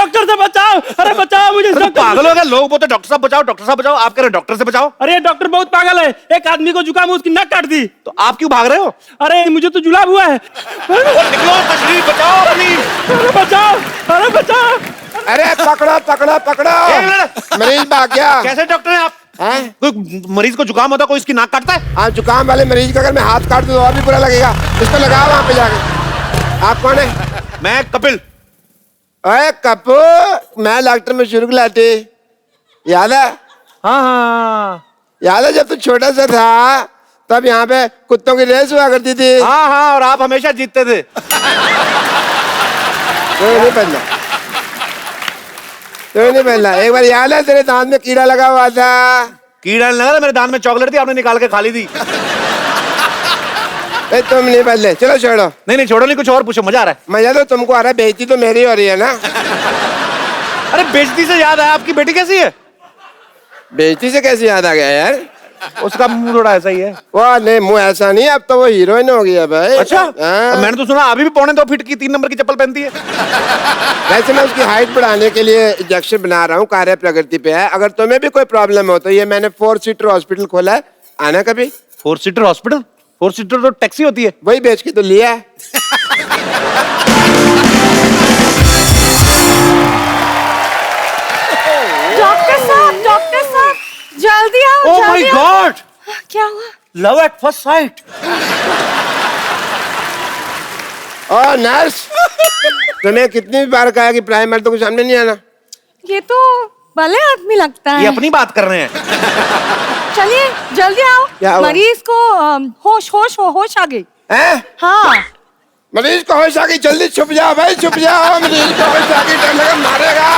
Doctor से बचाओ, अरे बचाओ मुझे। पागल हो गया, लोग बोलते डॉक्टर साहब बचाओ, डॉक्टर साहब बचाओ, आप कह रहे डॉक्टर से बचाओ। अरे डॉक्टर बहुत पागल है, एक आदमी को जुकाम उसकी नक काट दी। तो आप क्यों भाग रहे हो? अरे मुझे तो जुलाब हुआ है। निकलो, तशरीफ बचाओ अपनी। अरे बचाओ, अरे बचाओ। अरे पकड़ो पकड़ो पकड़ो, मरीज भाग गया। कैसे डॉक्टर हैं आप? हैं? कोई मरीज को जुकाम होता है, कोई इसकी नाक काटता है? हाँ, जुकाम वाले मरीज का अगर मैं हाथ काट दूं तो और भी बुरा लगेगा। इसको लगाओ वहां पे जाके। आप कौन है? मैं कपिल। अरे कपू, मैं डॉक्टर मशहूर गुलाटी, याद है? हाँ हाँ याद है जब तू छोटा सा था तब यहाँ पे कुत्तों की रेस हुआ करती थी? हाँ हाँ, और आप हमेशा जीतते थे। कोई नहीं पहनना, कोई नहीं पहनना। एक बार याद है तेरे दांत में कीड़ा लगा हुआ था? कीड़ा नहीं लगा था, मेरे दांत में चॉकलेट थी, आपने निकाल के खा ली थी। तुम नहीं बदले, चलो छोड़ो। नहीं नहीं छोड़ो, नहीं कुछ और पूछो, मजा आ रहा है। मजा तो तुमको आ रहा है, बेइज्जती तो मेरी हो रही है ना। अरे बेइज्जती से याद आया, आपकी बेटी कैसी है? बेइज्जती से कैसे याद आ गया यार? उसका मुंह थोड़ा ऐसा ही है। वाह नहीं, मुंह ऐसा नहीं, अब तो वो हीरोइन हो गई है भाई। अच्छा, हाँ। मैंने तो सुना अभी भी 2.25 फीट की 3 नंबर की चप्पल पहनती है। वैसे मैं उसकी हाइट बढ़ाने के लिए इंजेक्शन बना रहा हूँ, कार्य प्रगति पे है। अगर तुम्हें भी कोई प्रॉब्लम हो तो ये मैंने 4 सीटर हॉस्पिटल खोला है, आना कभी। 4 सीटर हॉस्पिटल? 4 सीटर तो टैक्सी होती है। वही बेच के तो लिया है। डॉक्टर साहब जल्दी आओ। ओह माय गॉड, क्या हुआ? Love at first sight. और नर्स, तुम्हें कितनी बार कहा कि प्राइम मर्दों के सामने नहीं आना? ये तो भले आदमी लगता है। ये अपनी बात कर रहे हैं। चलिए जल्दी क्या आओ, हुआ? मरीज को होश आ गई। हैं? हाँ, मरीज को होश आ गई, जल्दी छुप जाओ भाई, छुप जाओ। मरीज को होश आ गई, डर लगा मारेगा।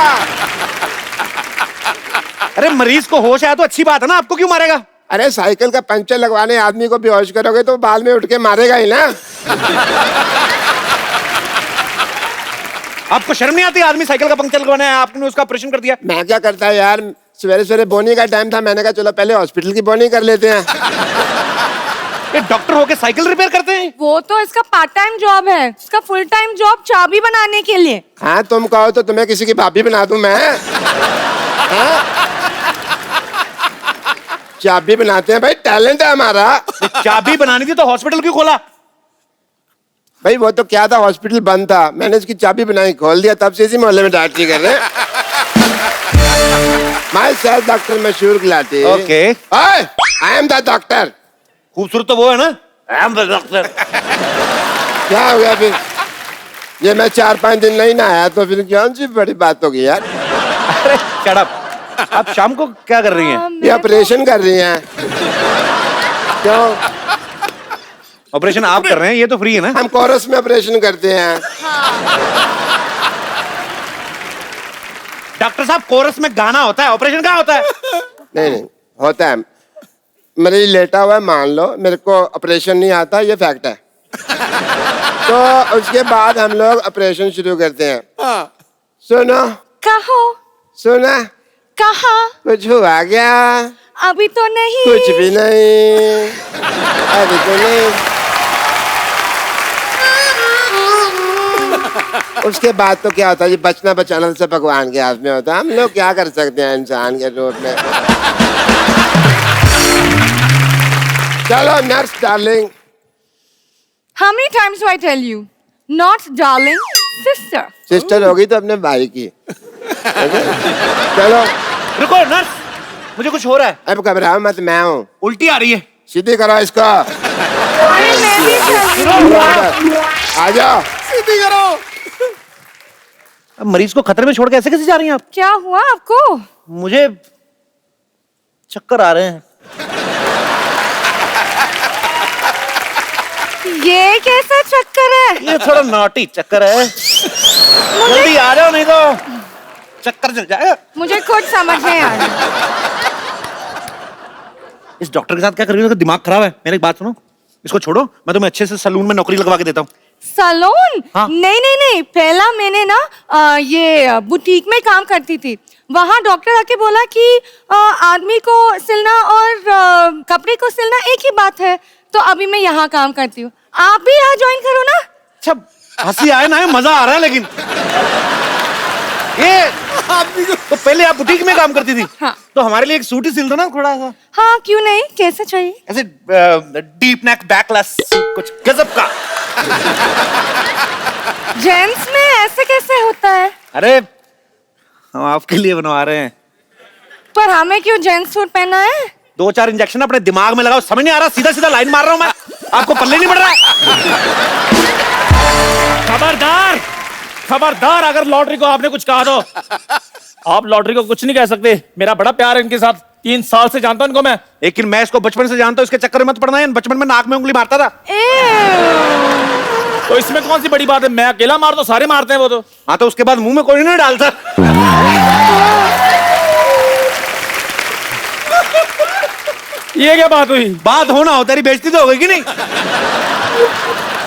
अरे मरीज को होश आया तो अच्छी बात है ना, आपको क्यों मारेगा? अरे साइकिल का पंचर लगवाने आदमी को बेहोश करोगे तो बाद में उठ के मारेगा ही ना। आपको शर्म नहीं आती? आदमी साइकिल का पंक्चर लगवाना है, आपने उसका ऑपरेशन कर दिया। मैं क्या करता है यार, सवेरे सवेरे बोनी का टाइम था, मैंने कहा चलो पहले हॉस्पिटल की बोनी कर लेते हैं। ये डॉक्टर होके साइकिल रिपेयर करते हैं? वो तो इसका पार्ट टाइम जॉब है, इसका फुल टाइम जॉब चाबी बनाने के लिए। हाँ, तुम कहो तो तुम्हें किसी की भाभी बना दूं मैं। हाँ? चाबी बनाते हैं भाई, टैलेंट है हमारा। चाबी बनानी थी तो हॉस्पिटल क्यों खोला? भाई वो तो क्या था, हॉस्पिटल बंद था, मैंने इसकी चाबी बनाई, खोल दिया, तब से इसी मोहल्ले में डॉक्टरी कर रहे हैं। माय सेल्फ डॉक्टर मशहूर Gulati. Okay, I am the doctor. खूबसूरत तो वो है ना, आई एम द डॉक्टर। क्या हो गया फिर? ये मैं 4-5 दिन नहीं नहाया तो फिर कौन सी बड़ी बात होगी यार? अरे शट अप। आप शाम को क्या कर रही हैं? ये ऑपरेशन कर रही हैं। क्यों? ऑपरेशन आप कर रहे हैं, ये तो फ्री है ना। हम कोरस में ऑपरेशन करते हैं। डॉक्टर साहब, कोरस में गाना होता है, ऑपरेशन कहाँ होता है? नहीं नहीं, होता है। मरीज लेटा हुआ है, मान लो मेरे को ऑपरेशन नहीं आता, ये फैक्ट है। तो उसके बाद हम लोग ऑपरेशन शुरू करते हैं। सुनो, कहो, सुना, कहा? कुछ हुआ क्या? अभी तो नहीं। कुछ भी नहीं, अभी तो नहीं। उसके बाद तो क्या होता है, ये बचना बचाना से भगवान के हाथ में होता है। हम लोग क्या कर सकते हैं इंसान के रूप में। चलो nurse darling. How many times do I tell you? Not darling, sister. Sister होगी तो अपने भाई की। चलो, रुको नर्स, मुझे कुछ हो रहा है। अब घबराओ मत, मैं हूँ। उल्टी आ रही है। सीधी करो इसको। अरे मैं भी चल रही हूँ। आ जाओ। सीधी करो। अब मरीज को खतरे में छोड़ के ऐसे कैसे जा रही हैं आप? क्या हुआ आपको? मुझे चक्कर आ रहे हैं। ये कैसा चक्कर है? ये थोड़ा नॉटी चक्कर है। जल्दी आ जाओ नहीं तो चक्कर चल जाएगा। मुझे कुछ समझ नहीं आ रहा। इस डॉक्टर के साथ क्या कर रही हो? दिमाग खराब है। मेरी बात सुनो, इसको छोड़ो, मैं तुम्हें अच्छे से सलून में नौकरी लगवा के देता हूँ। सलून? हाँ। नहीं नहीं नहीं, पहला मैंने ना ये बुटीक में काम करती थी। वहाँ डॉक्टर आके बोला कि आदमी को सिलना और कपड़े को सिलना एक ही बात है, तो अभी मैं यहाँ काम करती हूँ। आप भी यहाँ ज्वाइन करो ना। अच्छा, हंसी आए ना, मजा आ रहा है, लेकिन ये आदमी को तो पहले आप बुटीक में काम करती थी? हाँ। तो हमारे लिए एक सूट ही सिल दो ना थोड़ा सा, हाँ क्यों नहीं, कैसा चाहिए? ऐसे डीप नेक बैकलेस कुछ गजब का। जेंट्स में ऐसे कैसे होता है? अरे हम आपके लिए बनवा रहे हैं। पर हमें क्यों जेंट्स सूट पहना है? 2-4 इंजेक्शन अपने दिमाग में लगाओ, समझ नहीं आ रहा, सीधा सीधा लाइन मार रहा हूं मैं, आपको पल्ले नहीं पड़ रहा। खबरदार, खबरदार, अगर लॉटरी को आपने कुछ कहा तो आप लॉटरी को कुछ नहीं कह सकते। मेरा बड़ा प्यार है इनके साथ, 3 साल से जानता हूं इनको मैं। लेकिन मैं इसको बचपन से जानता हूं, इसके चक्कर में मत पड़ना है। बचपन में नाक में उंगली मारता था। तो इसमें कौन सी बड़ी बात है? मैं अकेला मार दो, सारे मारते हैं वो तो। हाँ तो उसके बाद मुंह में कोई नहीं डालता। ये क्या बात हुई? बात होना हो, तेरी बेइज्जती तो हो गई कि नहीं?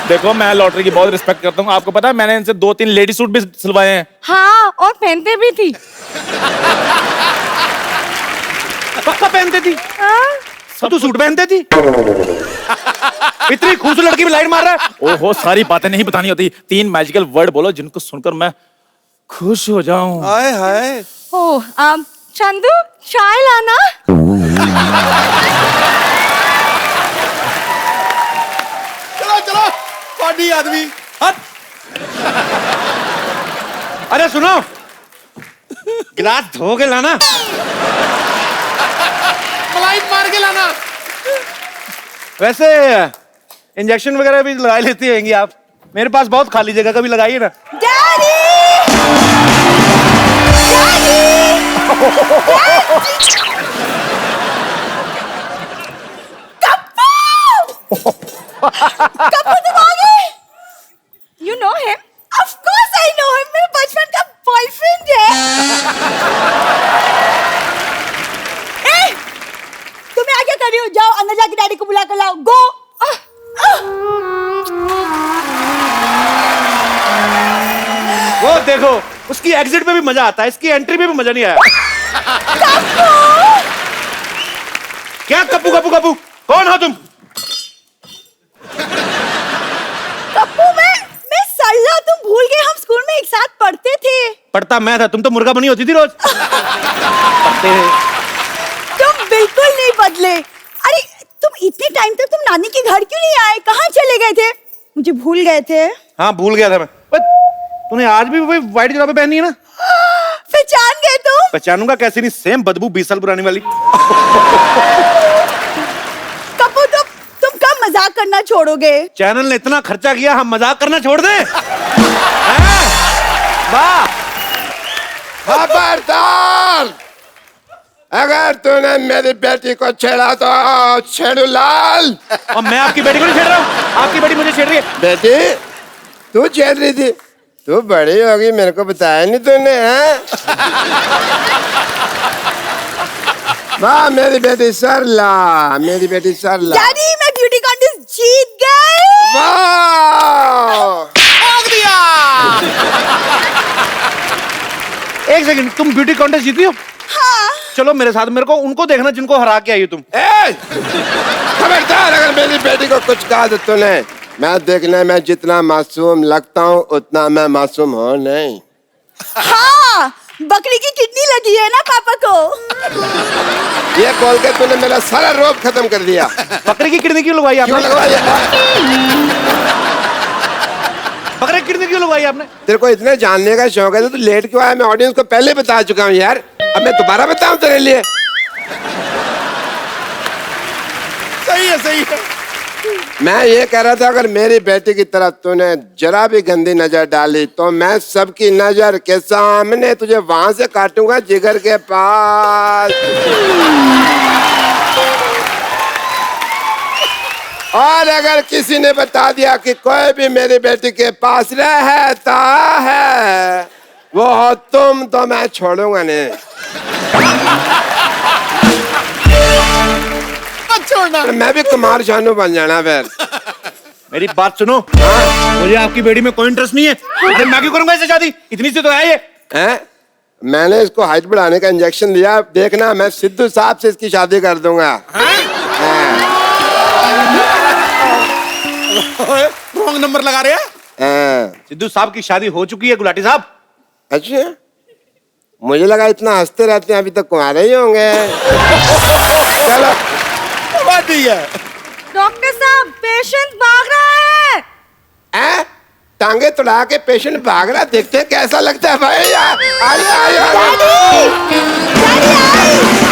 देखो मैं लॉटरी की बहुत रिस्पेक्ट करता हूँ, आपको पता है मैंने इनसे 2-3 लेडी सूट भी सिलवाए हैं। हाँ और पहनते भी थी। पक्का पहनती थी? हाँ? तो तू सूट पहनती थी? इतनी खूबसूरत लड़की में लाइन मार रहा है। ओहो, सारी बातें नहीं बतानी होती। 3 मैजिकल वर्ड बोलो जिनको सुनकर मैं खुश हो जाऊं। हाय हाय। ओह चंदू चाय लाना। चलो चलो पार्टी आदमी हट। अरे सुनो, गिलास धो के लाना। मलाई मार के लाना। वैसे इंजेक्शन वगैरह भी लगा लेती होंगी आप? मेरे पास बहुत खाली जगह, कभी लगाइए ना। डैडी! कप्पू तुम आ गए? You know him? Of course I know him. मेरे बचपन का बॉयफ्रेंड है। ए, तुम्हें आगे कर रही हो? जाओ अंदर जाके डैडी को बुला कर लाओ। गो। वो देखो, उसकी एग्जिट पे भी मजा आता है, इसकी एंट्री पे भी मजा नहीं आया। क्या कप्पू कप्पू कप्पू? कौन हो तुम? कप्पू मैं सल्ला, तुम भूल गए हम स्कूल में एक साथ पढ़ते थे। पढ़ता मैं था, तुम तो मुर्गा बनी होती थी रोज। पढ़ते तुम बिल्कुल नहीं बदले। अरे तुम इतने टाइम तक तुम नानी के घर क्यों नहीं आए? कहाँ चले गए थे? मुझे भूल गए थे। हाँ भूल गया था मैं। तूने आज भी वही व्हाइट जुराबें पहनी है ना? पहचान गए तुम? पहचानूंगा कैसे नहीं, सेम बदबू 20 साल पुरानी वाली। कप्पू तुम कब मजाक करना छोड़ोगे? चैनल ने इतना खर्चा किया, हम मजाक करना छोड़ दें? हैं? वाह! खबरदार, अगर तूने मेरी बेटी को छेड़ा तो छेड़ू लाल। और मैं आपकी बेटी को नहीं छेड़ रहा हूँ, आपकी बेटी मुझे छेड़ रही है। बेटी तू छेड़ रही थी? तू बड़ी होगी, मेरे को बताया नहीं तूने, हैं? वाह मेरी बेटी सरला, मेरी बेटी सरला। डैडी मैं ब्यूटी कॉन्टेस्ट जीत गई। वाह! भाग दिया। एक सेकंड, तुम ब्यूटी कॉन्टेस्ट जीती हो? हाँ। चलो मेरे साथ, मेरे को उनको देखना जिनको हरा के आई हो तुम। ए! खबरदार, अगर मेरी बेटी को कुछ कहा तो तूने, मैं देखने में जितना मासूम लगता हूँ उतना मैं मासूम हूँ नहीं। हाँ बकरी की किडनी लगी है ना पापा को। ये बोल के तूने मेरा सारा रोब खत्म कर दिया। बकरे की किडनी क्यों लगवाई क्यों आपने? लगवाई? बकरे की किडनी क्यों लगवाई आपने? तेरे को इतने जानने का शौक है तो तू लेट क्यों आया? मैं ऑडियंस को पहले बता चुका हूँ यार, अब मैं दोबारा बताऊँ तेरे लिए? सही है सही है। मैं ये कह रहा था, अगर मेरी बेटी की तरफ तूने जरा भी गंदी नजर डाली तो मैं सबकी नजर के सामने तुझे वहां से काटूंगा, जिगर के पास। और अगर किसी ने बता दिया कि कोई भी मेरी बेटी के पास रहता है वो हो तुम, तो मैं छोड़ूंगा नहीं। छोड़ना। मैं भी कुमार शानू बन जाना फिर। मेरी बात सुनो, मुझे आपकी बेटी में कोई इंटरेस्ट नहीं है। अरे मैं क्यों करूंगा इससे शादी? इतनी सी तो है ये। हैं? मैंने इसको हाइट बढ़ाने का इंजेक्शन दिया, देखना मैं सिद्धू साहब से इसकी शादी कर दूंगा। रॉन्ग नंबर लगा रहे हैं। हाँ। सिद्धू साहब की शादी हो चुकी है गुलाटी साहब। अच्छा मुझे लगा इतना हंसते रहते हैं, अभी तक कुंवारे ही होंगे। चलो बात ठीक है। डॉक्टर साहब पेशेंट भाग रहा है। हैं? टांगे तुड़ा के पेशेंट भाग रहा, देखते हैं कैसा लगता है भाई। आ जाओ, आ जाओ, आ जाओ। डैडी! Daddy I!